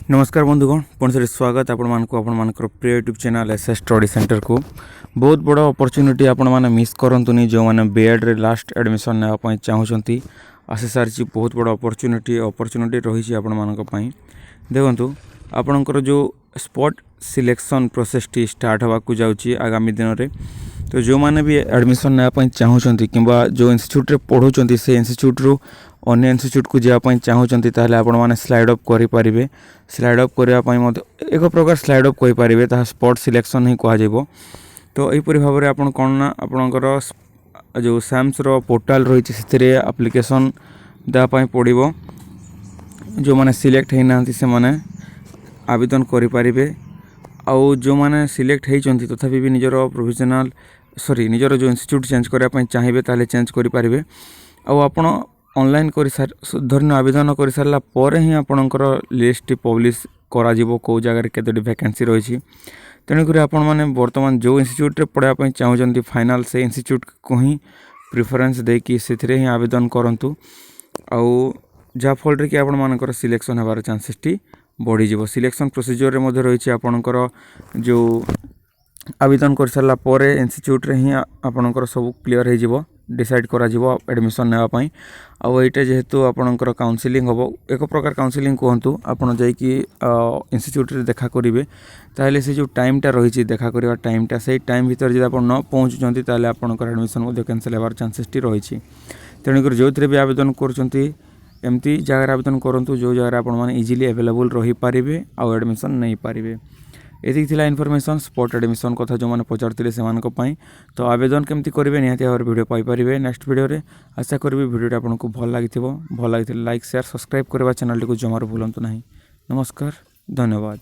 नमस्कार बंधुगण पुणी से स्वागत आपण प्रिय YouTube channel SS study centre को बहुत बड़ा अपॉर्चुनिटी आपण माने मिस करंतुनी जो माने B.Ed रे लास्ट एडमिशन नेवा पई चाहउछंती आसे सारची बहुत बड़ा अपॉर्चुनिटी रही आपण मानक पई देखंतु आपणकर जो spot selection process T start होवा को जाउची आगामी दिन रे तो जो माने भी एडमिशन नेवा पई चाहउछंती किबा जो इंस्टीट्यूट रे पढुछंती से इंस्टीट्यूट रो अन्य इंस्टीट्यूट को जावाई चाहूँगी ताहले आपण माने स्लाइड अप करें स्लाइड अप करने एक प्रकार स्लाइड अप करें ता स्पॉट सिलेक्शन ही कह तो यहीपरी भाव में आपन कौन ना आपणकर जो सैम्स रो पोर्टाल रही से एप्लिकेशन देवाई पड़ो जो मैंने सिलेक्ट होना से माने आवेदन करें आउ जो मैंने सिलेक्ट होती तथापि भी निजर प्रोविजनल निजर जो इंस्टीट्यूट चेंज करने चाहिए ताले चेंज करें आपण ऑनलाइन कर धरन आवेदन कर सारा पर ही आपणकर लिस्ट पब्लिश करा कौ जगह केतोटी वैकेंसी रही तेणुक आपण मैंने बर्तमान जो इंस्टीट्यूट पढ़ाई चाहूँगी फाइनल से इंस्टीट्यूट को ही प्रिफरेंस देकी से ही आवेदन करूँ आउ जहाँफल कि आपर सिलेक्शन होबार चांसेस टी बढ़ीज सिलेक्शन प्रोसीजर में रही आपणकर जो आवेदन कर सारा पर इंस्टीट्यूट रे ही आपणकर सब क्लीयर हो डिसाइड करा एडमिशन नेवाई आउ यहाँ जेहेतु आपणकर काउंसलिंग हम एक प्रकार काउंसलिंग कहतु आपड़ जाकि इंस्टीट्यूट रे देखा करेंगे ताहले से जो टाइमटा रही देखा करवा टाइमटा से टाइम भीतर जब आप न पहुँचुंट ताहले आपणकर एडमिशन कैंसल होबार चांसेस टी रही तेणुकर जो थी भी आवेदन करमती जगह आवेदन करूँ जो जगह आप इजिली अवेलेबल रही पारे आउ एडमिशन नहीं पारे ये थिला इनफॉरमेशन स्पॉट एडमिशन कथा जो मैंने पचारते से तो आवेदन केमती करेंगे निहाती भाव वीडियो पाइपर नेक्स्ट वीडियो रे आशा करी वीडियो आपको भल लगी लाइक शेयर सब्सक्राइब करवा चैनल टी जमार भूलु ना। नमस्कार धन्यवाद।